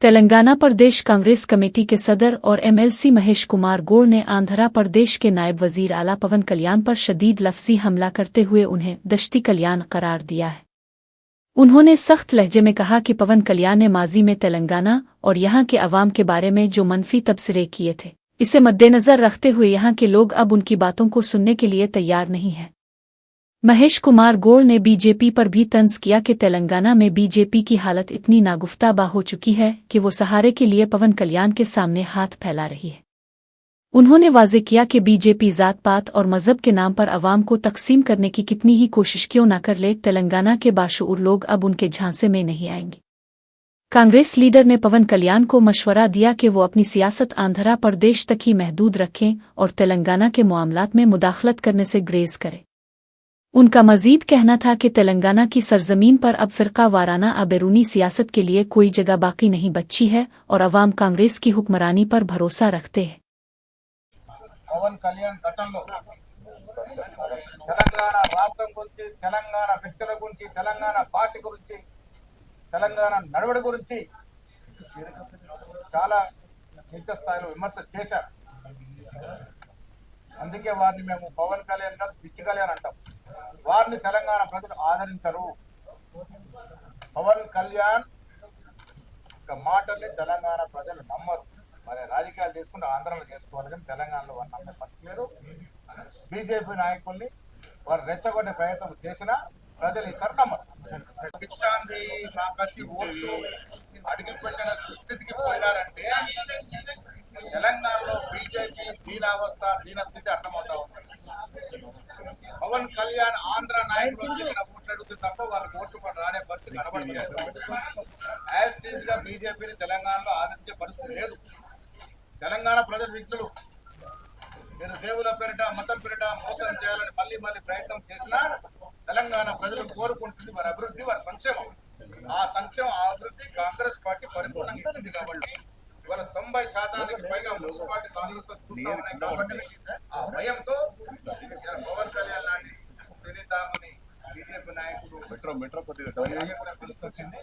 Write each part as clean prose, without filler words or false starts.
तेलंगाना प्रदेश Congress committee के सदर और एमएलसी महेश कुमार गौड़ ने आंध्र प्रदेश के नायब वजीर आला पवन कल्याण पर शदीद लफ्जी हमला करते हुए उन्हें दश्ती कल्याण करार दिया है। उन्होंने सख्त लहजे में कहा कि पवन कल्याण ने माजी में तेलंगाना और यहां के अवाम के बारे में जो मनफी तबसरे किए थे, इसे मद्देनजर रखते हुए यहां के लोग अब उनकी बातों को सुनने के लिए तैयार नहीं हैं। महेश कुमार गौड़ ने बीजेपी पर भी तंज किया कि तेलंगाना में बीजेपी की हालत इतनी नागुफ्ताबा हो चुकी है कि वो सहारे के लिए पवन कल्याण के सामने हाथ फैला रही है। उन्होंने वाज़ेह किया कि बीजेपी जात पात और मजहब के नाम पर अवाम को तकसीम करने की कितनी ही कोशिश क्यों न कर ले, तेलंगाना के बाशऊर लोग अब उनके झांसे में नहीं आएंगे। कांग्रेस लीडर ने पवन कल्याण को मशवरा दिया कि वो अपनी सियासत आंध्र प्रदेश तक ही महदूद रखें और तेलंगाना के मामलात में मुदाखलत करने से ग्रेज करें। उनका मजीद कहना था कि तेलंगाना की सरजमीन पर अब फिरका वाराना बैरूनी सियासत के लिए कोई जगह बाकी नहीं बची है और अवाम कांग्रेस की हुक्मरानी पर भरोसा रखते हैं। पवन कल्याण गతంలో తెలంగాణ రాష్ట్రం గురించి, తెలంగాణ వ్యక్తుల గురించి, తెలంగాణ భాష గురించి, తెలంగాణ నడవడి గురించి చాలా నీచ స్థాయిలో విమర్శ చేశారు। అందుకే వారిని మేము పవన్ కళ్యాణ్ గారు దిష్టి కళ్యాణ్ అంటాం। వారిని తెలంగాణ ప్రజలు ఆదరించరు। పవన్ కళ్యాణ్ మాటల్ని తెలంగాణ ప్రజలు నమ్మరు। మరి రాజకీయాలు చేసుకుంటే ఆంధ్రలో చేసుకోవాలి, కానీ తెలంగాణలో వారు నమ్మే పరిస్థితి లేదు। బీజేపీ నాయకుల్ని వారు రెచ్చగొట్టే ప్రయత్నం చేసినా ప్రజలు ఈసారి నమ్మరు। భిక్షాంది మాకసి ఓట్లు అడిగిపెట్టిన దుస్థితికి పోయినారంటే తెలంగాణలో బీజేపీ దీనావస్థ, దీనస్థితి అర్థమవుతా ఉంది। పవన్ కళ్యాణ్ ఆంధ్ర నాయకులు వచ్చి ఇక్కడ ఓట్లు అడిగితే తప్ప వాళ్ళకి ఓట్లు కూడా రానే పరిస్థితి కనబడలేదు। యాజ్ టీజ్ గా బీజేపీని తెలంగాణలో ఆదరించే పరిస్థితి లేదు। తెలంగాణ ప్రజలు విఘ్నులు। మీరు దేవుల పేరిట, మతం పేరిట మోసం చేయాలని మళ్ళీ ప్రయత్నం చేసినా తెలంగాణ ప్రజలు కోరుకుంటుంది వారి అభివృద్ధి, వారి సంక్షేమం। ఆ సంక్షేమం, ఆ అభివృద్ధి కాంగ్రెస్ పార్టీ పరిపూర్ణంగా ఇచ్చింది కాబట్టి ఇవాళ 90% పైగా మున్సిపాలిటీ కాంగ్రెస్ లో చూస్తా ఉన్నాయి కాబట్టి ఆ భయంతో పవన్ కళ్యాణ్ లాంటి చరితామని బీజేపీ నాయకుడు వచ్చింది।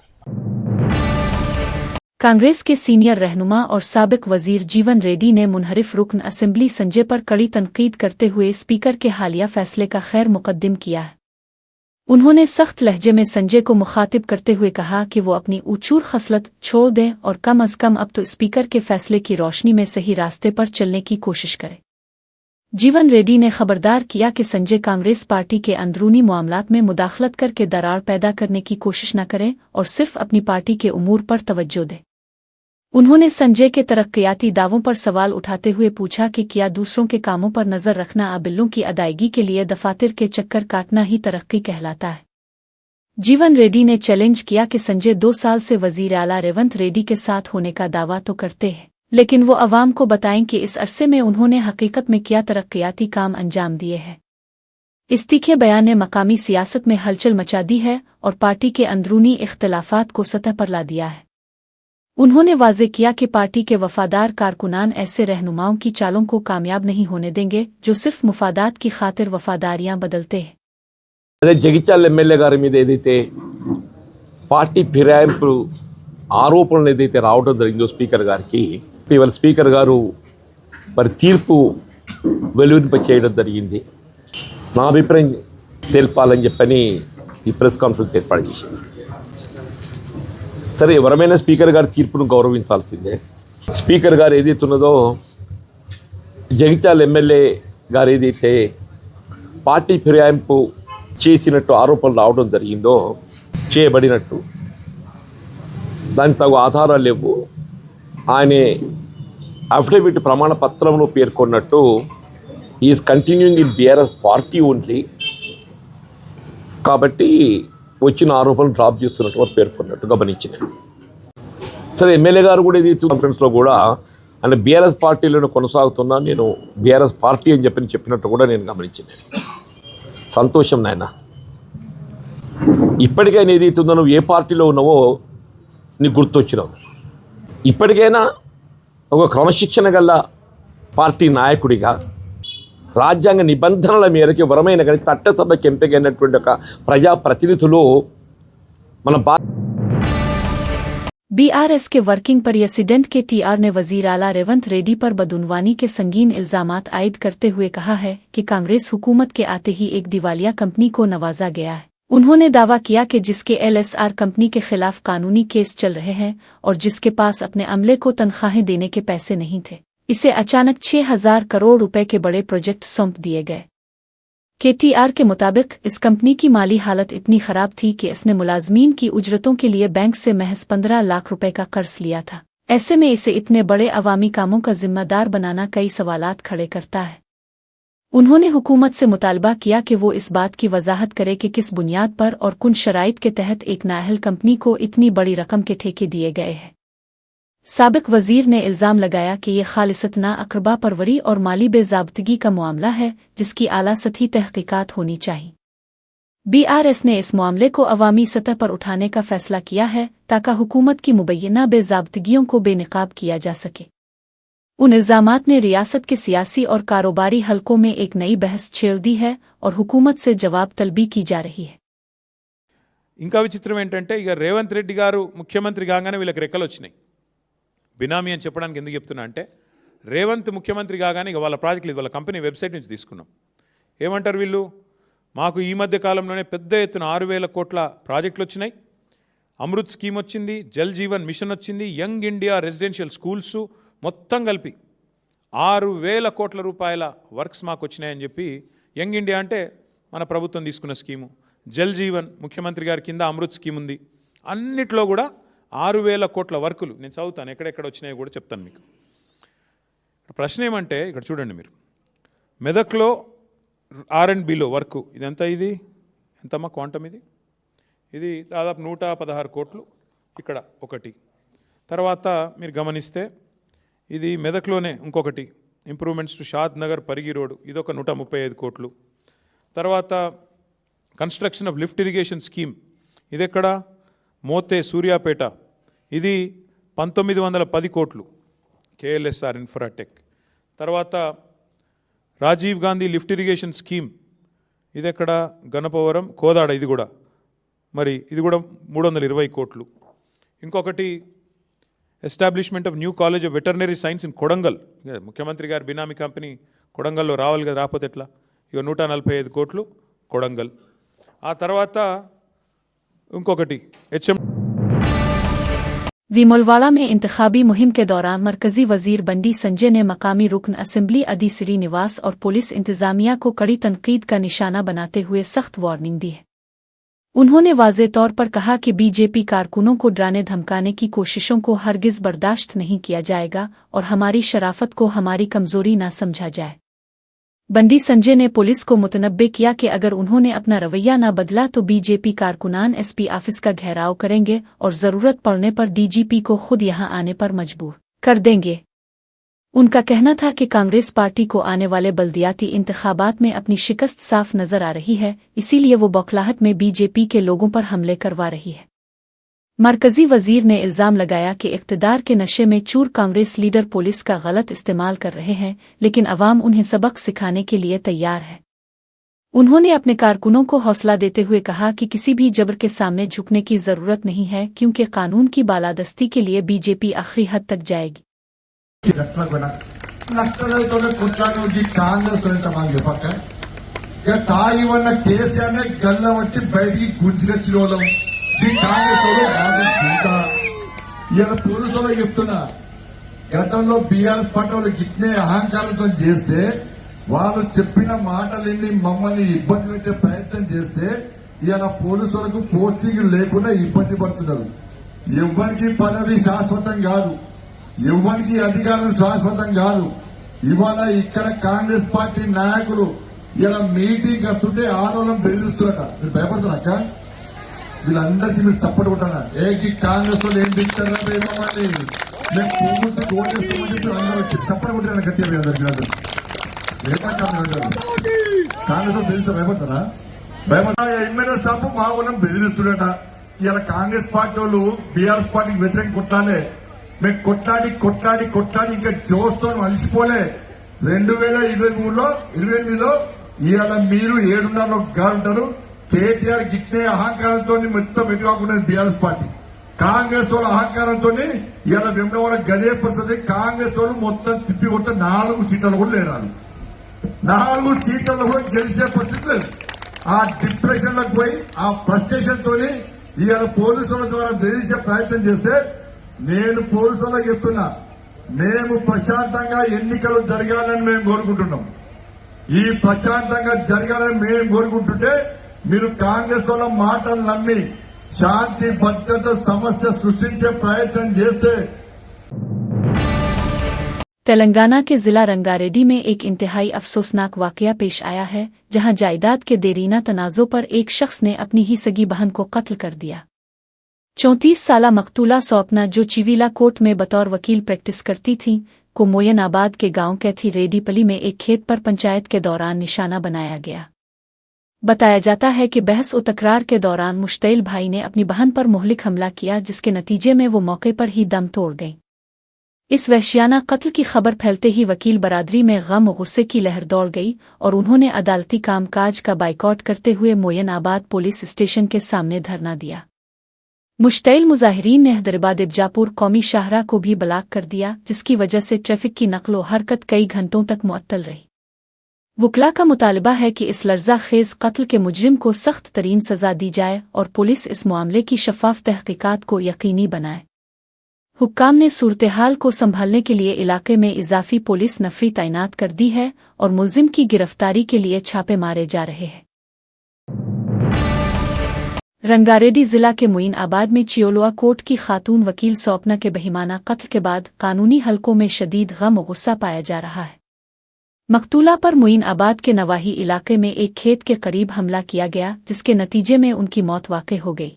कांग्रेस के सीनियर रहनुमा और साबिक वजीर जीवन रेड्डी ने मुनहरिफ रुकन असेंबली संजय पर कड़ी तनकीद करते हुए स्पीकर के हालिया फैसले का खैर मुकद्दम किया है। उन्होंने सख्त लहजे में संजय को मुखातिब करते हुए कहा कि वो अपनी ऊचूर खसलत छोड़ दें और कम अज कम अब तो स्पीकर के फैसले की रोशनी में सही रास्ते पर चलने की कोशिश करें। जीवन रेड्डी ने खबरदार किया कि संजय कांग्रेस पार्टी के अंदरूनी मामलात में मुदाखलत करके दरार पैदा करने की कोशिश न करें और सिर्फ अपनी पार्टी के उमूर पर तवज्जो दें। उन्होंने संजय के तरक्याती दावों पर सवाल उठाते हुए पूछा कि क्या दूसरों के कामों पर नजर रखना बिलों की अदायगी के लिए दफातर के चक्कर काटना ही तरक्की कहलाता है। जीवन रेड्डी ने चैलेंज किया कि संजय 2 साल से वजीर आला रेवंत रेड्डी के साथ होने का दावा तो करते हैं, लेकिन वो अवाम को बताएं कि इस अरसे में उन्होंने हकीकत में क्या तरक्याती काम अंजाम दिए हैं। इस तीखे बयान ने मकामी सियासत में हलचल मचा दी है और पार्टी के अंदरूनी इख्तलाफात को सतह पर ला दिया है। उन्होंने वाज़ेह किया कि पार्टी के वफादार कारकुनान ऐसे रहनुमाओं की चालों को कामयाब नहीं होने देंगे जो सिर्फ मुफादात की खातिर वफादारियां बदलते हैं। అదే జగిత్యాల ఎమ్మెల్యే గారి మీద ఏదైతే పార్టీ ఫిరాయింపు ఆరోపణలు ఏదైతే రావడం జరిగిందో స్పీకర్ గారికి, ఇవాళ స్పీకర్ గారు మరి తీర్పు వెలువరింప చేయడం జరిగింది। నా అభిప్రాయం తెలపాలని చెప్పని ఈ ప్రెస్ కాన్ఫరెన్స్ ఏర్పాటు చేసింది। సరే, ఎవరమైనా స్పీకర్ గారి తీర్పును గౌరవించాల్సిందే। స్పీకర్ గారు ఏదైతే ఉన్నదో, జగిత్యాల ఎమ్మెల్యే గారు ఏదైతే పార్టీ ఫిరాయింపు చేసినట్టు ఆరోపణలు రావడం జరిగిందో, చేయబడినట్టు దానికి తగు ఆధారాలు లేవు। ఆయన అఫిడవిట్ ప్రమాణ పత్రంలో పేర్కొన్నట్టు is continuing in BRS party only, కాబట్టి వచ్చిన ఆరోపణలు డ్రాప్ చేస్తున్నట్టు వారు పేర్కొన్నట్టు గమనించినారు। సరే, ఎమ్మెల్యే గారు కూడా ఇది కాన్ఫరెన్స్లో కూడా ఆయన బీఆర్ఎస్ పార్టీలోనే కొనసాగుతున్నా, నేను బీఆర్ఎస్ పార్టీ అని చెప్పినట్టు కూడా నేను గమనించినాను। సంతోషం నాయన, ఇప్పటికైనా ఏదైతే ఉందో నువ్వు ఏ పార్టీలో ఉన్నావో నీకు గుర్తొచ్చినావు। ఇప్పటికైనా ఒక క్రమశిక్షణ గల పార్టీ నాయకుడిగా రాజ్యాంగ నిబంధనల మేరకు ఎవరమైనా కానీ చట్టసభకి ఎంపికైనటువంటి ఒక ప్రజాప్రతినిధులు మన बीआरएस के वर्किंग प्रेसिडेंट के टीआर ने वजीर आला रेवंत रेड्डी पर बदउनवानी के संगीन इल्जामात आयद करते हुए कहा है कि कांग्रेस हुकूमत के आते ही एक दिवालिया कंपनी को नवाजा गया है। उन्होंने दावा किया कि जिसके एलएसआर कंपनी के खिलाफ कानूनी केस चल रहे हैं और जिसके पास अपने अमले को तनख्वाहें देने के पैसे नहीं थे, इसे अचानक 6,000 करोड़ रुपए के बड़े प्रोजेक्ट सौंप दिए गए। केटीआर के मुताबिक इस कंपनी की माली हालत इतनी खराब थी कि इसने मुलाजमीन की उजरतों के लिए बैंक से महज 15 लाख रुपए का कर्ज लिया था। ऐसे में इसे इतने बड़े अवामी कामों का जिम्मेदार बनाना कई सवालात खड़े करता है। उन्होंने हुकूमत से मुतालबा किया कि वो इस बात की वजाहत करे कि किस बुनियाद पर और कुन शराइत के तहत एक नाअहल कंपनी को इतनी बड़ी रकम के ठेके दिए गए हैं। साबिक वजीर ने इल्जाम लगाया कि ये खालिसतना अकरबा परवरी और माली बेज़ाब्तगी का मामला है जिसकी आला सतही तहकीकात होनी चाहिए। बीआरएस ने इस मामले को अवामी सतह पर उठाने का फैसला किया है ताकि हुकूमत की मुबैना बेज़ाब्तगियों को बेनकाब किया जा सके। उन इल्जामात ने रियासत के सियासी और कारोबारी हलकों में एक नई बहस छेड़ दी है और हुकूमत से जवाब तलबी की जा रही है। ఇంకా విచిత్రం ఏంటంటే ఇక రేవంత్ రెడ్డి గారు ముఖ్యమంత్రి కాగానే వీళ్ళకి రెక్కలు వచ్చినాయి. బినామీ అని చెప్పడానికి ఎందుకు చెప్తున్నా అంటే రేవంత్ ముఖ్యమంత్రి కాగానే ఇక వాళ్ళ ప్రాజెక్టులు వాళ్ళ కంపెనీ వెబ్సైట్ నుంచి తీసుకున్నాం. ఏమంటారు వీళ్ళు, మాకు ఈ మధ్య కాలంలోనే పెద్ద ఎత్తున 6,000 కోట్ల ప్రాజెక్టులు వచ్చినాయి, అమృత్ స్కీమ్ వచ్చింది, జల్ జీవన్ మిషన్ వచ్చింది, యంగ్ ఇండియా రెసిడెన్షియల్ స్కూల్స్ మొత్తం కలిపి 6,000 కోట్ల రూపాయల వర్క్స్ మాకు వచ్చినాయని చెప్పి, యంగ్ ఇండియా అంటే మన ప్రభుత్వం తీసుకున్న స్కీము, జల్ జీవన్ ముఖ్యమంత్రి గారి కింద అమృత్ స్కీమ్ ఉంది, అన్నిట్లో కూడా 6,000 కోట్ల వర్కులు నేను చదువుతాను, ఎక్కడెక్కడ వచ్చినాయో కూడా చెప్తాను మీకు. ప్రశ్న ఏమంటే ఇక్కడ చూడండి మీరు, మెదక్లో R&Bలో వర్క్ ఇదంతా, ఇది ఎంతమ్మా క్వాంటమ్, ఇది దాదాపు 116 కోట్లు ఇక్కడ ఒకటి. తర్వాత మీరు గమనిస్తే ఇది మెదక్లోనే ఇంకొకటి improvements to Shad Nagar Parigi road, ఇదొక 135 కోట్లు. తర్వాత construction of lift irrigation scheme, ఇది ఎక్కడ, మోతే సూర్యాపేట, ఇది 1910 కోట్లు కేఎల్ఎస్ఆర్ ఇన్ఫ్రాటెక్. తర్వాత Rajiv Gandhi lift irrigation scheme, ఇది ఎక్కడ, గణపవరం కోదాడ, ఇది కూడా మరి ఇది కూడా 320 కోట్లు. ఇంకొకటి establishment of new college of veterinary science in Kodangal, ముఖ్యమంత్రి గారి బినామీ కంపెనీ కొడంగల్లో రావాలి కదా, రాకపోతే ఎట్లా, ఇక 145 కోట్లు కొడంగల్. ఆ తర్వాత ఇంకొకటి विमलवाड़ा में इंतखाबी मुहिम के दौरान मरकजी वजीर बंडी संजय ने मकामी रुकन असम्बली अदी श्रीनिवास और पुलिस इंतजामिया को कड़ी तनकीद का निशाना बनाते हुए सख्त वार्निंग दी है। उन्होंने वाज़े तौर पर कहा कि बीजेपी कारकुनों को डराने धमकाने की कोशिशों को हरगिज़ बर्दाश्त नहीं किया जाएगा और हमारी शराफत को हमारी कमज़ोरी न समझा जाए। बंडी संजय ने पुलिस को मुतनब्बे किया कि अगर उन्होंने अपना रवैया न बदला तो बीजेपी कारकुनान एसपी ऑफिस का घेराव करेंगे और ज़रूरत पड़ने पर डीजीपी को खुद यहां आने पर मजबूर कर देंगे। उनका कहना था कि कांग्रेस पार्टी को आने वाले बल्दियाती इंतखाबात में अपनी शिकस्त साफ नजर आ रही है, इसीलिए वो बौखलाहट में बीजेपी के लोगों पर हमले करवा रही है। मरकजी वजीर ने इल्जाम लगाया कि इक़्तिदार के नशे में चूर कांग्रेस लीडर पुलिस का गलत इस्तेमाल कर रहे हैं, लेकिन अवाम उन्हें सबक सिखाने के लिए तैयार है। उन्होंने अपने कारकुनों को हौसला देते हुए कहा कि किसी भी जबर के सामने झुकने की जरूरत नहीं है, क्योंकि कानून की बालादस्ती के लिए बीजेपी आखिरी हद तक जाएगी। పోలీసులు చెప్తున్నా, గతంలో బీఆర్ఎస్ పార్టీ వాళ్ళు గిట్నే అహంకారంతో చేస్తే, వాళ్ళు చెప్పిన మాటలన్నీ మమ్మల్ని ఇబ్బంది పెట్టే ప్రయత్నం చేస్తే, ఇవాళ పోలీసులకు పోస్టింగ్ లేకుండా ఇబ్బంది పడుతున్నారు. ఎవరికి పదవి శాశ్వతం కాదు, ఎవరికి అధికారం శాశ్వతం కాదు. ఇవాళ ఇక్కడ కాంగ్రెస్ పార్టీ నాయకులు ఇలా మీటింగ్ వస్తుంటే ఆడవాళ్ళని బెదిరిస్తున్నట. మీరు భయపడుతున్నారక్క? వీళ్ళందరికీ మీరు సపోర్ట్ కొట్టాలా? ఏకి కాంగ్రెస్ వాళ్ళు ఏం తింటారా ఏమని మేము పూర్తి ఓటేస్తామని చెప్పి అందరూ వచ్చి సపోర్ట్ కొట్టాను గట్టిగా. అందరికి కాంగ్రెస్ వాళ్ళు బెదిరిస్తే భయపడతారా? భయపడతా? ఎమ్మెల్యే సాబ్ మా వాళ్ళని బెదిరిస్తున్నట. ఇలా కాంగ్రెస్ పార్టీ వాళ్ళు బీఆర్ఎస్ పార్టీకి వ్యతిరేకంగా కొట్లాడే, మేము కొట్లాడి కొట్లాడి కొట్లాడి ఇంకా జోస్తో అలసిపోలే. 2023లో ఇవాళ మీరు 7.5 గారు ఉంటారు. కేటీఆర్ గిట్నే అహంకారంతో మొత్తం ఎదుగాకున్నది బీఆర్ఎస్ పార్టీ. కాంగ్రెస్ వాళ్ళ అహంకారంతో ఇలా వెంబడవాళ్ళ గదే పరిస్థితి. కాంగ్రెస్ వాళ్ళు మొత్తం తిప్పి కొడితే 4 సీట్లు కూడా లేరాలి. 4 సీట్లలో కూడా గెలిచే పరిస్థితి లేదు. ఆ డిప్రెషన్ లకు పోయి ఆ ఫ్రస్ట్రేషన్ తోని ఇవాళ పోలీసుల ద్వారా బెదిరించే ప్రయత్నం చేస్తే, నేను పోలీసులకు చెప్తున్నా, మేము ప్రశాంతంగా ఎన్నికలు జరగాలని మేము కోరుకుంటున్నాం. ఈ ప్రశాంతంగా జరగాలని మేము కోరుకుంటుంటే మీరు కాంగ్రెస్ వాళ్ళ మాటలు నమ్మి శాంతి భద్రత సమస్య సృష్టించే ప్రయత్నం చేస్తే. तेलंगाना के जिला रंगारेड्डी में एक इंतहाई अफसोसनाक वाकया पेश आया है, जहां जायदाद के देरीना तनाज़ों पर एक शख्स ने अपनी ही सगी बहन को कत्ल कर दिया। 34 साला मकतूला सौपना, जो चिवीला कोर्ट में बतौर वकील प्रैक्टिस करती थी, को मोयनाबाद के गांव कैथी रेडीपली में एक खेत पर पंचायत के दौरान निशाना बनाया गया। बताया जाता है कि बहस व तकरार के दौरान मुश्तैल भाई ने अपनी बहन पर मुहलिक हमला किया, जिसके नतीजे में वो मौके पर ही दम तोड़ गई। इस वहशियाना कत्ल की खबर फैलते ही वकील बरादरी में गम और गुस्से की लहर दौड़ गई और उन्होंने अदालती कामकाज का बाइकआउट करते हुए मोयनाबाद पुलिस स्टेशन के सामने धरना दिया। मुश्तैल मुजाहिरीन ने हैदराबाद इब्जापुर कौमी शाहरा को भी ब्लॉक कर दिया, जिसकी वजह से ट्रैफिक की नकलो हरकत कई घंटों तक मुअत्तल रही। वकला का मुतालबा है कि इस लर्जा खेज कत्ल के मुजरिम को सख्त तरीन सजा दी जाए और पुलिस इस मामले की शफाफ तहकीकात को यकीनी बनाए। हुक्काम ने सूरत-ए-हाल को संभालने के लिए इलाके में इजाफी पुलिस नफरी तैनात कर दी है और मुलजिम की गिरफ्तारी के लिए छापे मारे जा रहे हैं। रंगारेड्डी जिला के मुईनाबाद में चियोलुआ कोर्ट की खातून वकील सौपना के बहिमाना कत्ल के बाद कानूनी हलकों में शदीद गम और गुस्सा पाया जा रहा है। मकतूला पर मुईनाबाद के नवाही इलाके में एक खेत के करीब हमला किया गया, जिसके नतीजे में उनकी मौत वाक़ई हो गई।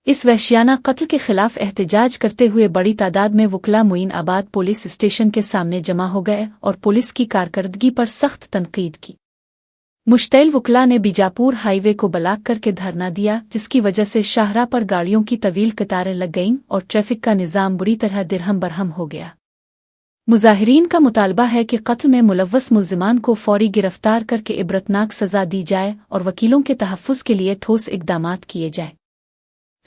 इस वहशियाना कत्ल के खिलाफ एहतजाज करते हुए बड़ी तादाद में वकला मुईनाबाद पुलिस स्टेशन के सामने जमा हो गए और पुलिस की कारकर्दगी पर सख्त तनकीद की। मुश्तैल वकला ने बीजापुर हाईवे को ब्लॉक करके धरना दिया, जिसकी वजह से शाहरा पर गाड़ियों की तवील कतारें लग गईं और ट्रैफिक का निज़ाम बुरी तरह दिरहम बरहम हो गया। मुजाहिरीन का मुतालबा है कि कत्ल में मुलव्वस मुलजिमान को फौरी गिरफ्तार करके इबरतनाक सजा दी जाए और वकीलों के तहफ़्फ़ुज़ के लिए ठोस इक़दामात किए जाए।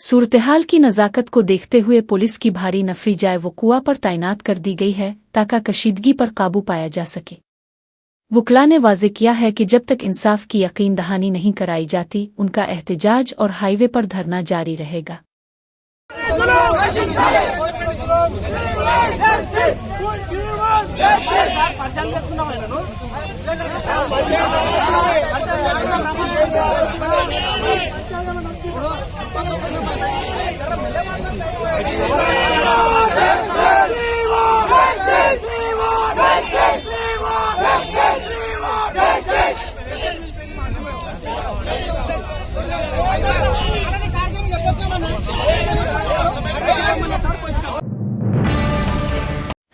सूरत-ए-हाल की नज़ाकत को देखते हुए पुलिस की भारी नफरी जाए वक़ुआ पर तैनात कर दी गई है, ताकि कशीदगी पर काबू पाया जा सके। वकला ने वाज़ेह किया है कि जब तक इंसाफ की यकीन दहानी नहीं कराई जाती, उनका एहतजाज और हाईवे पर धरना जारी रहेगा।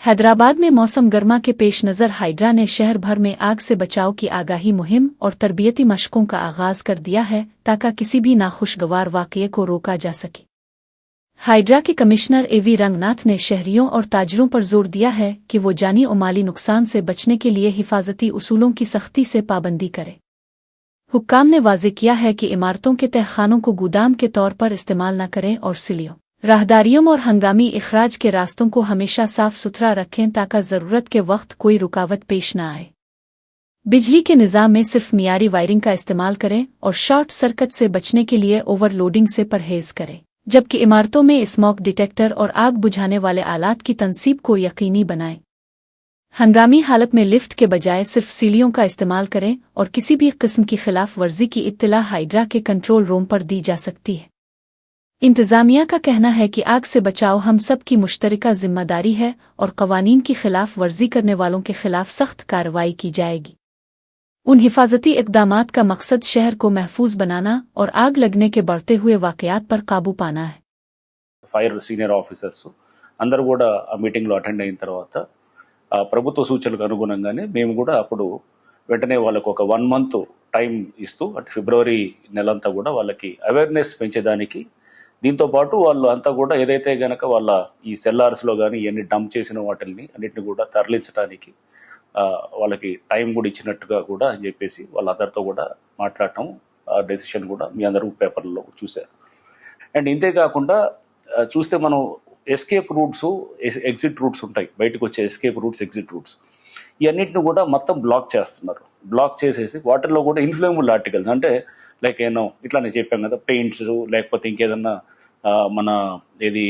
हैदराबाद में मौसम गर्मा के पेश नज़र हाइड्रा ने शहर भर में आग से बचाव की आगाही मुहिम और तरबियती मशकों का आगाज कर दिया है, ताकि किसी भी नाखुशगवार वाक़ये को रोका जा सके। हाइड्रा के कमिश्नर एवी रंगनाथ ने शहरियों और ताजरों पर जोर दिया है कि वो जानी और माली नुकसान से बचने के लिए हिफाजती उसूलों की सख्ती से पाबंदी करे। हुक्काम ने वाज़ेह किया है कि इमारतों के तहखानों को गोदाम के तौर पर इस्तेमाल न करें और सिलियों, राहदारियों और हंगामी इखराज के रास्तों को हमेशा साफ सुथरा रखें, ताकि ज़रूरत के वक्त कोई रुकावट पेश न आए। बिजली के निज़ाम में सिर्फ मियारी वायरिंग का इस्तेमाल करें और शॉर्ट सर्किट से बचने के लिए ओवरलोडिंग से परहेज करें, जबकि इमारतों में स्मोक डिटेक्टर और आग बुझाने वाले आलात की तनसीब को यकीनी बनाएं। हंगामी हालत में लिफ्ट के बजाय सिर्फ सीढ़ियों का इस्तेमाल करें और किसी भी किस्म की खिलाफ वर्जी की इत्तला हाइड्रा के कंट्रोल रूम पर दी जा सकती है। इंतज़ामिया का कहना है कि आग से बचाव हम सब की मुश्तरका जिम्मेदारी है और कवानीन की खिलाफ वर्जी करने वालों के खिलाफ सख्त कार्रवाई की जाएगी। उन हिफाजती इक़दामात का मकसद शहर को महफूज बनाना और आग लगने के बढ़ते हुए वाक़यात पर काबू पाना है। ఫైర్ సీనియర్ ఆఫీసర్స్ అందరూ కూడా ఆ మీటింగ్లో అటెండ్ అయిన తర్వాత ప్రభుత్వ సూచనలకు అనుగుణంగానే మేము కూడా అప్పుడు వెంటనే వాళ్ళకు ఒక 1 month టైం ఇస్తూ, అంటే ఫిబ్రవరి నెలంతా కూడా వాళ్ళకి అవేర్నెస్ పెంచేదానికి, దీంతో పాటు వాళ్ళు అంతా కూడా ఏదైతే గనక వాళ్ళ ఈ సెల్లార్స్లో కానీ ఇవన్నీ డంప్ చేసిన వాటిని అన్నిటిని కూడా తరలించడానికి వాళ్ళకి టైం కూడా ఇచ్చినట్టుగా కూడా అని చెప్పేసి వాళ్ళందరితో కూడా మాట్లాడటం, ఆ డెసిషన్ కూడా మీ అందరూ పేపర్లలో చూశారు. అండ్ ఇంతేకాకుండా చూస్తే మనం ఎస్కేప్ రూట్స్, ఎగ్జిట్ రూట్స్ ఉంటాయి, బయటకు వచ్చే ఎస్కేప్ రూట్స్, ఎగ్జిట్ రూట్స్, ఇవన్నిటిని కూడా మొత్తం బ్లాక్ చేస్తున్నారు. బ్లాక్ చేసేసి వాటిల్లో కూడా ఇన్ఫ్లేమబుల్ ఆర్టికల్స్, అంటే లైక్ ఏమో ఇట్లా నేను చెప్పాను కదా, పెయింట్స్ లేకపోతే ఇంకేదన్నా మన ఏది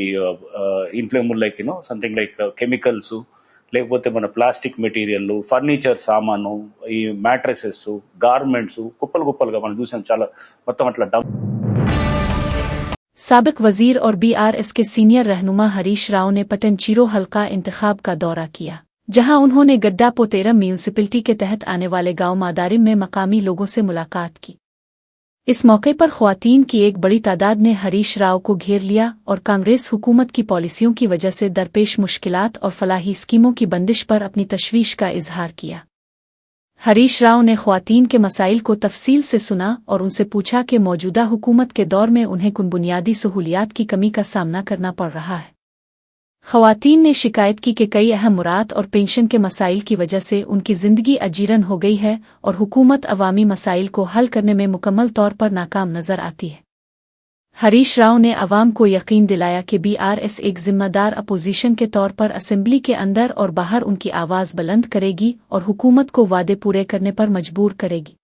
inflammable like something like chemicals, లేకపోతే మన ప్లాస్టిక్ మెటీరియల్, ఫర్నిచర్ సామాను, ఈ మ్యాట్రెసెస్, గార్మెంట్స్ కుప్పలు కుప్పలుగా మనం చూసాం. చాలా మొత్తం అట్లా साबिक वजीर और BRS के सीनियर रहनुमा हरीश राव ने पटनचीरो हल्का इंतखाब का दौरा किया, जहां उन्होंने गड्डा पोतेरा म्यूनिसिपैलिटी के तहत आने वाले गांव मादारिम में मकामी लोगों से मुलाकात की। इस मौके पर ख्वातीन की एक बड़ी तादाद ने हरीश राव को घेर लिया और कांग्रेस हुकूमत की पॉलिसियों की वजह से दरपेश मुश्किलात और फलाही स्कीमों की बंदिश पर अपनी तशवीश का इजहार किया। हरीश राव ने ख्वातीन के मसाइल को तफसील से सुना और उनसे पूछा कि मौजूदा हुकूमत के दौर में उन्हें कुन बुनियादी सहूलियात की कमी का सामना करना पड़ रहा है। ख्वातीन ने शिकायत की कि कई अहम मुराद और पेंशन के मसाइल की वजह से उनकी ज़िंदगी अजीरन हो गई है और हुकूमत अवामी मसाइल को हल करने में मुकम्मल तौर पर नाकाम नज़र आती है। हरीश राव ने अवाम को यकीन दिलाया कि BRS एक जिम्मेदार अपोजिशन के तौर पर असेंबली के अंदर और बाहर उनकी आवाज़ बुलंद करेगी और हुकूमत को वादे पूरे करने पर मजबूर करेगी।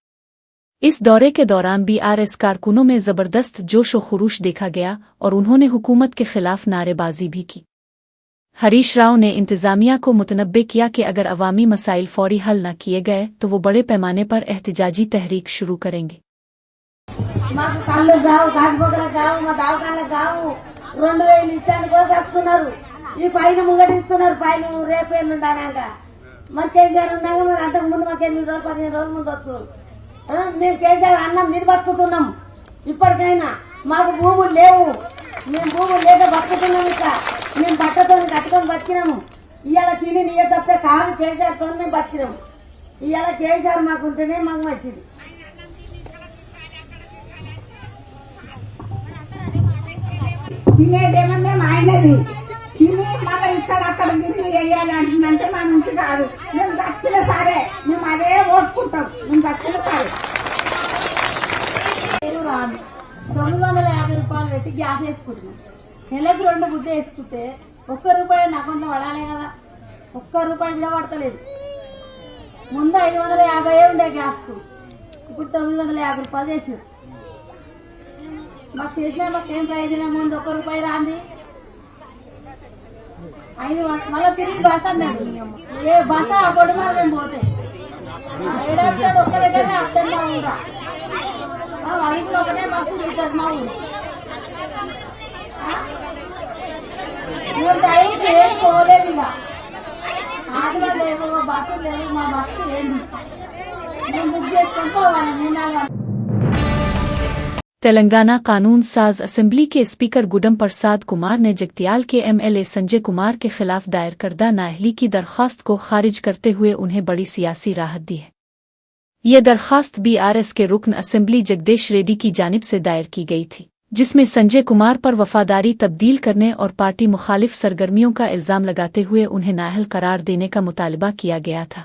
इस दौरे के दौरान BRS कारकुनों में ज़बरदस्त जोश व खुरूश देखा गया और उन्होंने हुकूमत के खिलाफ नारेबाजी भी की। हरीश राव ने इंतज़ामिया को मुतनब्बे किया कि अगर अवामी मसाइल फौरी हल न किए गए तो वो बड़े पैमाने पर एहतिजाजी तहरीक शुरू करेंगे। మాకు కళ్ళు కావు, కాకపోతే కావు, మా దవాఖానలకు కావు, 2000 ఇచ్చాను కోసేస్తున్నారు. ఈ ఫైన్ ముంగటిస్తున్నారు, ఫైన్ రేపు ఎల్లుండాక. మరి కేసీఆర్ ఉన్నాక మరి అంతకు ముందు మాకు 8 రోజులు 15 రోజుల ముందు వస్తుంది. మేము కేసీఆర్ అన్నం మీరు బతుకుతున్నాం. ఇప్పటికైనా మాకు భూములు లేవు, మేము భూములు లేక బతుకుతున్నాం. ఇట్లా మేము బట్టతో కట్టుకొని బతికినాము. ఇవాళ తిని నీయ తప్పితే కాదు, కేసీఆర్తో మేము బతికినాము. ఇవాళ కేసీఆర్ మాకు ఉంటేనే మాకు మంచిది. తినేదేమో మేము ఆయనది తిని మళ్ళీ ఇక్కడ అక్కడ తిరిగి వేయాలి అంటుందంటే మా నుంచి కాదు. మేము దక్షిణ సరే, మేము అదే ఓడుకుంటాం. మేము దక్షిణ సరే రాదు. 950 రూపాయలు పెట్టి గ్యాస్ వేసుకుంటున్నాం. నెలకు 2 గుడ్డ వేసుకుంటే ₹1 నా అకౌంట్లో పడాలి కదా. ₹1 కూడా పడతలేదు. ముందు 550 ఉండే గ్యాస్కు, ఇప్పుడు 950 రూపాయలు చేసారు. మాకు చేసినా మాకేం ప్రయోజనం ఉంది? ₹1 రాంది 5 మళ్ళీ తిరిగి బస్ అన్నాడు. ఏ బస్ ఆ బొడ్డు మీద మేము పోతే ఏడాది ఒక్క దగ్గరనే అర్థం మా ఊరా. వయసులో ఒకటే బస్సు తిరుగుతుంది మా ఊరు. మేము టైంకి ఏం పోలేము. ఇక ఆటలు లేవు, బస్సు లేవు. మా బస్సు ఏంటి మేము బుక్ చేసుకొని పోవాలి 3-4 तेलंगाना कानून साज असेंबली के स्पीकर गुडम प्रसाद कुमार ने जगतियाल के MLA संजय कुमार के खिलाफ दायर करदा नाअहली की दरख्वास्त को खारिज करते हुए उन्हें बड़ी सियासी राहत दी है। ये दरख्वास्त BRS के रुकन असेंबली जगदेश रेड्डी की जानिब से दायर की गई थी, जिसमें संजय कुमार पर वफादारी तब्दील करने और पार्टी मुखालिफ सरगर्मियों का इल्जाम लगाते हुए उन्हें नाअहल करार देने का मुतालबा किया गया था।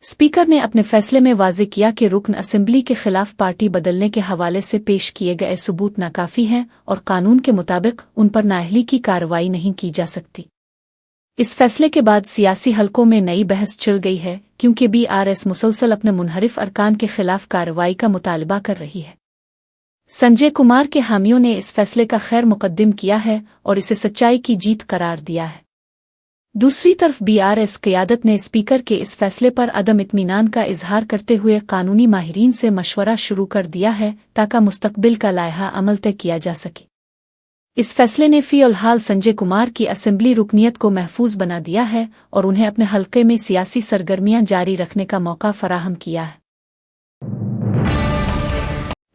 स्पीकर ने अपने फैसले में वाज़ेह किया कि रुकन असेंबली के खिलाफ पार्टी बदलने के हवाले से पेश किए गए सबूत नाकाफी हैं और कानून के मुताबिक उन पर नाअहली की कार्रवाई नहीं की जा सकती। इस फैसले के बाद सियासी हलकों में नई बहस छिड़ गई है, क्योंकि BRS मुसलसल अपने मुनहरिफ अरकान के खिलाफ कार्रवाई का मुतालबा कर रही है। संजय कुमार के हामियों ने इस फैसले का खैर मुकद्दम किया है और इसे सच्चाई की जीत करार दिया है। दूसरी तरफ BRS क़यादत ने स्पीकर के इस फैसले पर अदम इत्मीनान का इजहार करते हुए कानूनी माहिरीन से मशवरा शुरू कर दिया है ताकि मुस्तकबिल का लायहा अमल तय किया जा सके। इस फैसले ने फ़िलहाल संजय कुमार की असेंबली रुकनियत को महफूज बना दिया है और उन्हें अपने हलके में सियासी सरगर्मियां जारी रखने का मौका फराहम किया है।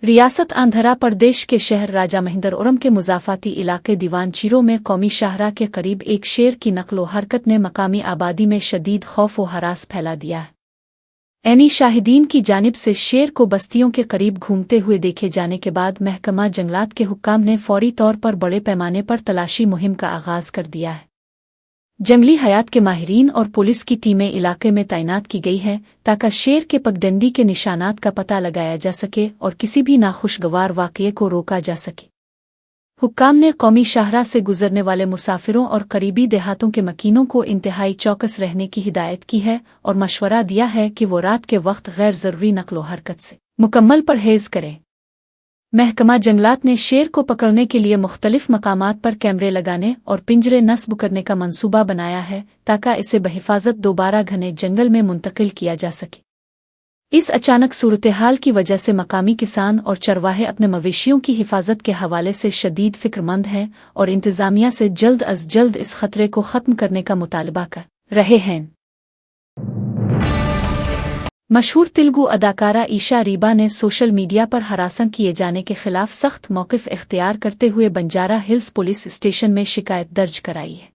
रियासत आंध्र प्रदेश के शहर राजामहेंद्रवरम के मुजाफाती इलाके दीवानचीरो में कौमी शाहरा के करीब एक शेर की नकलो हरकत ने मकामी आबादी में शदीद खौफ व हरास फैला दिया है। ऐनी शाहिदीन की जानिब से शेर को बस्तियों के करीब घूमते हुए देखे जाने के बाद महकमा जंगलात के हुक्काम ने फौरी तौर पर बड़े पैमाने पर तलाशी मुहिम का आगाज कर दिया है। जंगली हयात के माहिरीन और पुलिस की टीमें इलाके में तैनात की गई है ताकि शेर के पगडंडी के निशानात का पता लगाया जा सके और किसी भी नाखुशगवार वाक़ये को रोका जा सके। हुक्काम ने कौमी शाहराह से गुजरने वाले मुसाफिरों और करीबी देहातों के मकीनों को इंतहाई चौकस रहने की हिदायत की है और मशवरा दिया है कि वो रात के वक्त गैर ज़रूरी नकलो हरकत से मुकम्मल परहेज करें। महकमा जंगलात ने शेर को पकड़ने के लिए मुख्तलिफ मकामात पर कैमरे लगाने और पिंजरे नस्ब करने का मंसूबा बनाया है ताकि इसे बहिफाजत दोबारा घने जंगल में मुंतकिल किया जा सके। इस अचानक सूरत हाल की वजह से मकामी किसान और चरवाहे अपने मवेशियों की हिफाजत के हवाले से शदीद फिक्रमंद हैं और इंतज़ामिया से जल्द अज जल्द इस खतरे को ख़त्म करने का मुतालबा कर रहे हैं। मशहूर तेलुगु अदाकारा ईशा रीबा ने सोशल मीडिया पर हरासा किए जाने के खिलाफ सख्त मौक़िफ़ इख्तियार करते हुए बंजारा हिल्स पुलिस स्टेशन में शिकायत दर्ज कराई है।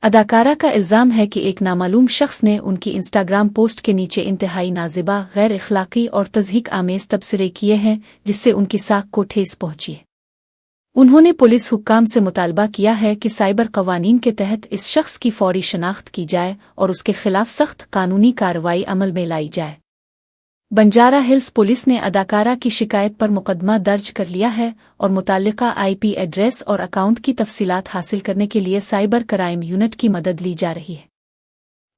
अदाकारा का इल्ज़ाम है कि एक नामालूम शख्स ने उनकी इंस्टाग्राम पोस्ट के नीचे इंतहाई नाजिबा, गैर इखलाकी और तज़हीक आमेज़ तबसरे किए हैं जिससे उनकी साख को ठेस पहुंची है। उन्होंने पुलिस हुक्काम से मुतालबा किया है कि साइबर कवानीन के तहत इस शख्स की फौरी शनाख्त की जाए और उसके खिलाफ सख्त कानूनी कार्रवाई अमल में लाई जाए। बंजारा हिल्स पुलिस ने अदाकारा की शिकायत पर मुकदमा दर्ज कर लिया है और मुताल्लिका IP एड्रेस और अकाउंट की तफसीलात हासिल करने के लिए साइबर क्राइम यूनिट की मदद ली जा रही है।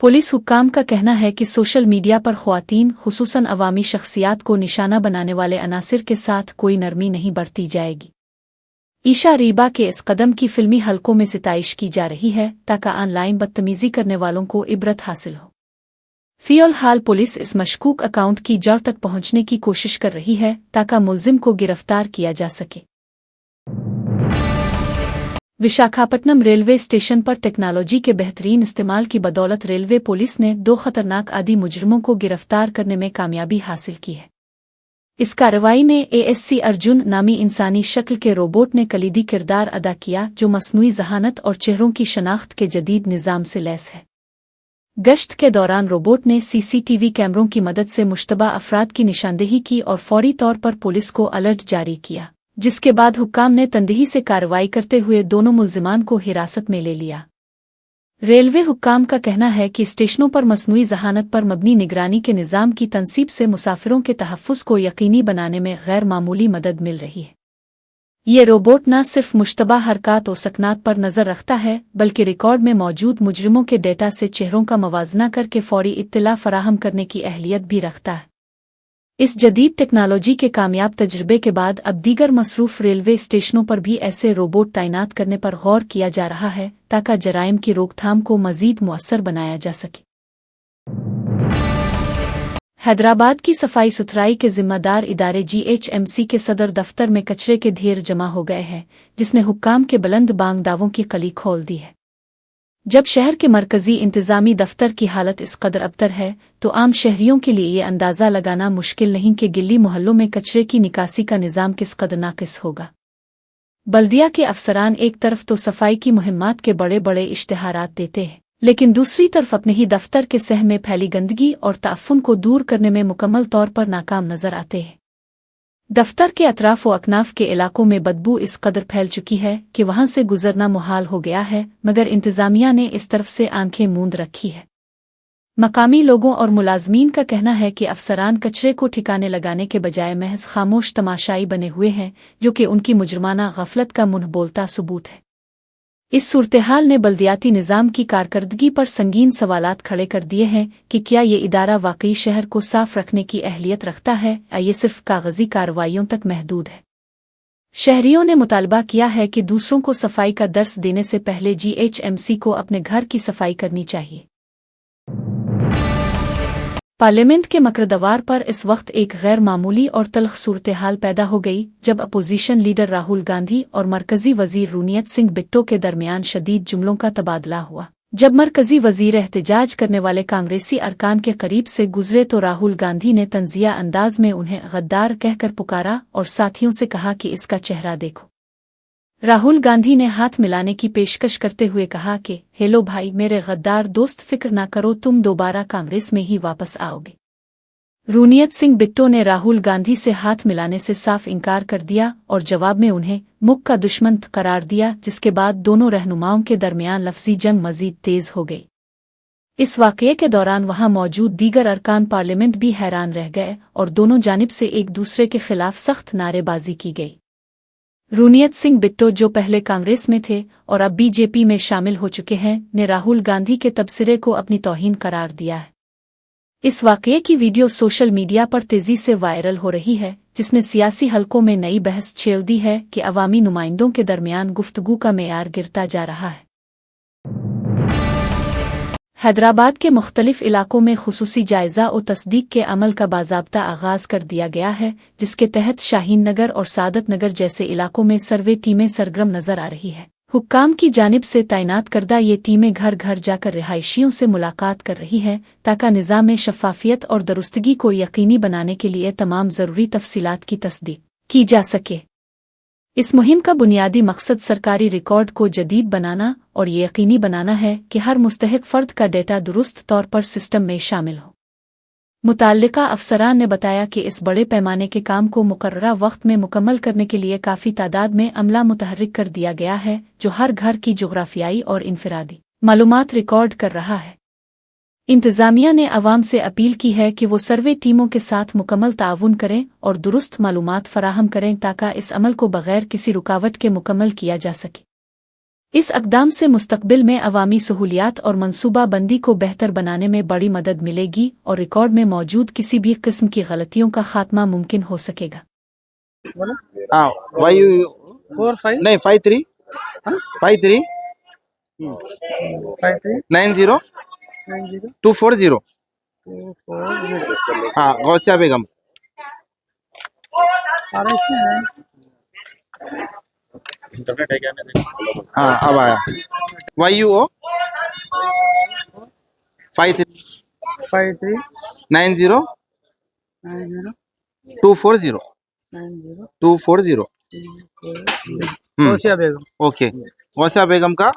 पुलिस हुक्काम का कहना है कि सोशल मीडिया पर ख्वातीन, खुसूसन अवामी शख्सियात को निशाना बनाने वाले अनासिर के साथ कोई नरमी नहीं बरती जाएगी। ईशा रीबा के इस कदम की फिल्मी हलकों में सिताइश की जा रही है ताकि ऑनलाइन बदतमीजी करने वालों को इबरत हासिल हो। फ़िलहाल पुलिस इस मशकूक अकाउंट की जड़ तक पहुंचने की कोशिश कर रही है ताकि मुलजिम को गिरफ्तार किया जा सके। विशाखापट्टनम रेलवे स्टेशन पर टेक्नोलॉजी के बेहतरीन इस्तेमाल की बदौलत रेलवे पुलिस ने 2 खतरनाक आदि मुजरिमों को गिरफ्तार करने में कामयाबी हासिल की है। इस कार्रवाई में ASC अर्जुन नामी इंसानी शक्ल के रोबोट ने कलीदी किरदार अदा किया जो मसनूई ज़हानत और चेहरों की शनाख्त के जदीद निज़ाम से लैस है। गश्त के दौरान रोबोट ने CCTV कैमरों की मदद से मुश्तबा अफराद की निशानदेही की और फौरी तौर पर पुलिस को अलर्ट जारी किया, जिसके बाद हुक्काम ने तंदही से कार्रवाई करते हुए दोनों मुल्जिमान को हिरासत में ले लिया। रेलवे हुक्काम का कहना है कि स्टेशनों पर मसनूई ज़हानत पर मबनी निगरानी के निज़ाम की तनसीब से मुसाफिरों के तहफ़्फ़ुज़ को यकीनी बनाने में गैर मामूली मदद मिल रही है। ये रोबोट न सिर्फ मुश्तबा हरकत और सकनात पर नज़र रखता है बल्कि रिकॉर्ड में मौजूद मुजरिमों के डेटा से चेहरों का मवाजना करके फौरी इत्तला फराहम करने की अहलियत भी रखता है। इस जदीद टेक्नोलॉजी के कामयाब तजर्बे के बाद अब दीगर मसरूफ़ रेलवे स्टेशनों पर भी ऐसे रोबोट तैनात करने पर गौर किया जा रहा है ताकि जराइम की रोकथाम को मज़ीद मुअस्सर बनाया जा सके। हैदराबाद की सफाई सुथराई के जिम्मेदार इदारे GHMC के सदर दफ्तर में कचरे के ढेर जमा हो गए हैं, जिसने हुक्काम के बुलंद बांग दावों की कली खोल दी है। जब शहर के मरकजी इंतजामी दफ्तर की हालत इस कदर अबतर है तो आम शहरियों के लिए ये अंदाज़ा लगाना मुश्किल नहीं कि गिल्ली मोहल्लों में कचरे की निकासी का निज़ाम किस कदर नाकिस होगा। बल्दिया के अफसरान एक तरफ तो सफाई की मुहिम्मात के बड़े बड़े इश्तिहारात देते हैं, लेकिन दूसरी तरफ अपने ही दफ्तर के सह में फैली गंदगी और ताफ़ुन को दूर करने में मुकम्मल तौर पर नाकाम नजर आते हैं। दफ्तर के अतराफ व अकनाफ के इलाकों में बदबू इस कदर फैल चुकी है कि वहां से गुजरना मुहाल हो गया है, मगर इंतजामिया ने इस तरफ से आंखें मूंद रखी है। मकामी लोगों और मुलाजमीन का कहना है कि अफसरान कचरे को ठिकाने लगाने के बजाय महज खामोश तमाशाई बने हुए हैं, जो कि उनकी मुजरमाना गफलत का मुंह बोलता सबूत है। इस सूरत-ए-हाल ने बल्दियाती निज़ाम की कारकर्दगी पर संगीन सवालात खड़े कर दिए हैं कि क्या ये इदारा वाकई शहर को साफ रखने की अहलियत रखता है या ये सिर्फ कागजी कार्रवाइयों तक महदूद है। शहरियों ने मुतालबा किया है कि दूसरों को सफाई का दर्स देने से पहले GHMC को अपने घर की सफाई करनी चाहिए। पार्लियामेंट के मकरदवार पर इस वक्त एक गैर मामूली और तल्ख सूरत-ए-हाल पैदा हो गई जब अपोजिशन लीडर राहुल गांधी और मरकजी वजीर रूनियत सिंह बिट्टो के दरमियान शदीद जुमलों का तबादला हुआ। जब मरकजी वजीर एहतजाज करने वाले कांग्रेसी अरकान के करीब से गुजरे तो राहुल गांधी ने तंजिया अंदाज में उन्हें गद्दार कहकर पुकारा और साथियों से कहा कि इसका चेहरा देखो। राहुल गांधी ने हाथ मिलाने की पेशकश करते हुए कहा कि हेलो भाई मेरे गद्दार दोस्त, फिक्र ना करो, तुम दोबारा कांग्रेस में ही वापस आओगे। रूनियत सिंह बिट्टो ने राहुल गांधी से हाथ मिलाने से साफ इनकार कर दिया और जवाब में उन्हें मुल्क का दुश्मन करार दिया, जिसके बाद दोनों रहनुमाओं के दरमियान लफ्जी जंग मजीद तेज हो गई। इस वाकये के दौरान वहां मौजूद दीगर अरकान पार्लियामेंट भी हैरान रह गए और दोनों जानिब से एक दूसरे के खिलाफ सख्त नारेबाजी की गई। रुनियत सिंह बिट्टो, जो पहले कांग्रेस में थे और अब बीजेपी में शामिल हो चुके हैं, ने राहुल गांधी के तबसरे को अपनी तौहीन करार दिया है। इस वाकये की वीडियो सोशल मीडिया पर तेजी से वायरल हो रही है, जिसने सियासी हलकों में नई बहस छेड़ दी है कि अवामी नुमाइंदों के दरमियान गुफ्तगू का मेयार गिरता जा रहा है। हैदराबाद के मुख्तलिफ इलाकों में खुसूसी जायजा और तस्दीक के अमल का बाज़ाब्ता आगाज कर दिया गया है, जिसके तहत शाहीन नगर और सादत नगर जैसे इलाकों में सर्वे टीमें सरगर्म नजर आ रही है। हुक्काम की जानिब से तैनात करदा ये टीमें घर घर जाकर रिहायशियों से मुलाकात कर रही है, ताकि निज़ाम में शफ़ाफियत और दुरुस्तगी को यकीनी बनाने के लिए तमाम ज़रूरी तफसीलात की तस्दीक की जा सके। इस मुहिम का बुनियादी मकसद सरकारी रिकॉर्ड को जदीद बनाना और ये यकीनी बनाना है कि हर मुस्तहिक फ़र्द का डेटा दुरुस्त तौर पर सिस्टम में शामिल हो। मुताल्लिका अफसरान ने बताया कि इस बड़े पैमाने के काम को मुकर्ररा वक्त में मुकम्मल करने के लिए काफ़ी तादाद में अमला मुतहर्रिक कर दिया गया है, जो हर घर की जोग्राफियाई और इनफरादी मालूमात रिकॉर्ड कर रहा है। इंतज़ामिया ने अवाम से अपील की है कि वो सर्वे टीमों के साथ मुकम्मल ताउन करें और दुरुस्त मालूमात फराहम करें, ताकि इस अमल को बग़ैर किसी रुकावट के मुकम्मल किया जा सके। इस अक़दाम से मुस्तक़बिल में अवामी सहूलियात और मनसूबा बंदी को बेहतर बनाने में बड़ी मदद मिलेगी और रिकॉर्ड में मौजूद किसी भी किस्म की गलतियों का खात्मा मुमकिन हो सकेगा। नहीं 53 90 240 हाँ गौसिया बेगम। हाँ अब आया YUO 53 90 240 ओके गौसिया बेगम का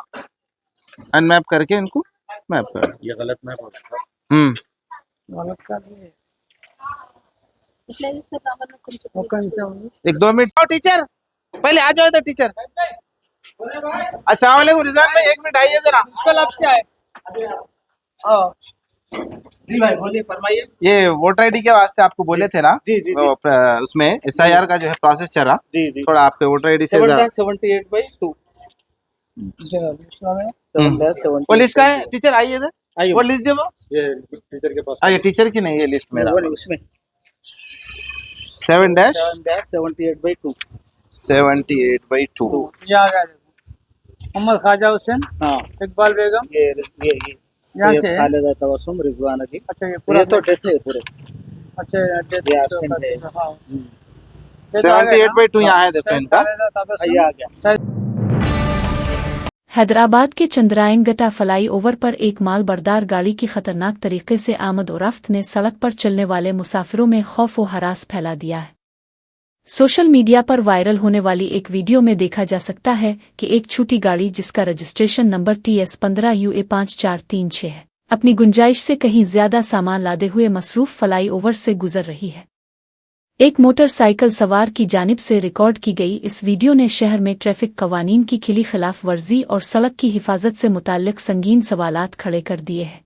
अनमैप करके इनको मैप कर। ये गलत मैप हो रहा एक 2 मिनट टीचर पहले आ जाओ। तो टीचर अस्सलाम वालेकुम रिजवान भाई, 1 मिनट आइए जरा। आपसे आए जी भाई, बोलिए फरमाइए। ये वोटर आईडी के वास्ते आपको बोले थे ना? जी जी, उसमें SIR का जो है प्रोसेस चल रहा। जी जी, थोड़ा आपके वोटर आईडी से 78/2 वो लिस्ट का है। टीचर आइए इधर, वो लिस्ट दे। वो ये टीचर के पास ये टीचर की नहीं, ये लिस्ट मेरा उसमें 7-78/2 मोहम्मद ख्वाजा हुसैन, हाँ इकबाल बेगम, ये यहाँ से खालिदा तबस्सुम रिजवाना जी। अच्छा ये पूरा तो डेथ है पूरे। अच्छा ये एब्सेंट है। 78/2 यहाँ है, देखो इनका ये आ गया। हैदराबाद के चंद्रायन गटा फ्लाई ओवर पर एक माल बरदार गाड़ी की खतरनाक तरीके से आमद और रफ्त ने सड़क पर चलने वाले मुसाफिरों में खौफ व हरास फैला दिया है। सोशल मीडिया पर वायरल होने वाली एक वीडियो में देखा जा सकता है कि एक छोटी गाड़ी जिसका रजिस्ट्रेशन नंबर TS 15 UA 5436 है, अपनी गुंजाइश से कहीं ज्यादा सामान लादे हुए मसरूफ फ्लाई ओवर से गुजर रही है। एक मोटरसाइकिल सवार की जानिब से रिकॉर्ड की गई इस वीडियो ने शहर में ट्रैफिक कवानीन की खिली खिलाफ वर्जी और सड़क की हिफाजत से मुताल्लिक संगीन सवालात खड़े कर दिए हैं।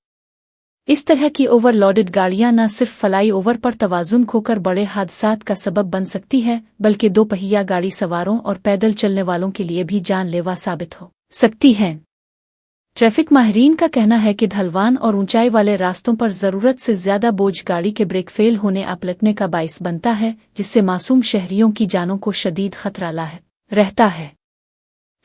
इस तरह की ओवरलोडेड गाड़ियां न सिर्फ फ्लाई ओवर पर तवाजुन खोकर बड़े हादसात का सबब बन सकती है, बल्कि दो पहिया गाड़ी सवारों और पैदल चलने वालों के लिए भी जानलेवा साबित हो सकती हैं। ट्रैफिक माहिरीन का कहना है कि ढलवान और ऊंचाई वाले रास्तों पर जरूरत से ज्यादा बोझ गाड़ी के ब्रेक फेल होने या पलटने का बाइस बनता है, जिससे मासूम शहरियों की जानों को शदीद खतरा रहता है।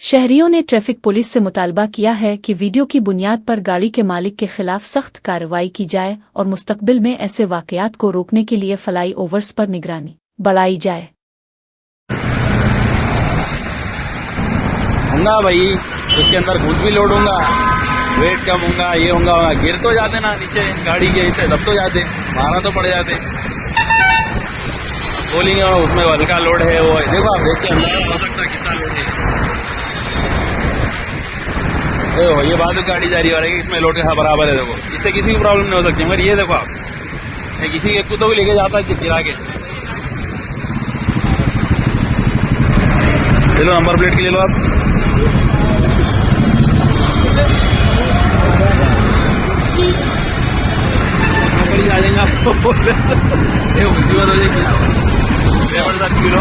शहरियों ने ट्रैफिक पुलिस से मुतालबा किया है कि वीडियो की बुनियाद पर गाड़ी के मालिक के खिलाफ सख्त कार्रवाई की जाए और मुस्तकबिल में ऐसे वाकयात को रोकने के लिए फ्लाई ओवर्स पर निगरानी बढ़ाई जाए। होगा भाई, उसके अंदर खुद भी लोड होगा, वेट कम होगा, ये होगा, गिर तो जाते ना नीचे गाड़ी के, इसे दब तो जाते, मारा तो पड़ जाते। बोलेंगे उसमें हल्का लोड है, वो देखो आप देखते अंदर हो सकता कितना लोड है। देखो ये बाद में गाड़ी जा रही है, इसमें लोड के साथ बराबर है। देखो इससे किसी की प्रॉब्लम नहीं हो सकती, मगर ये देखो आप किसी एक को भी लेके जाता है गिरा के। चलो नंबर प्लेट के ले लो आप। आ जाएंगे आपको मुसीबत हो जाएगी। 7 किलो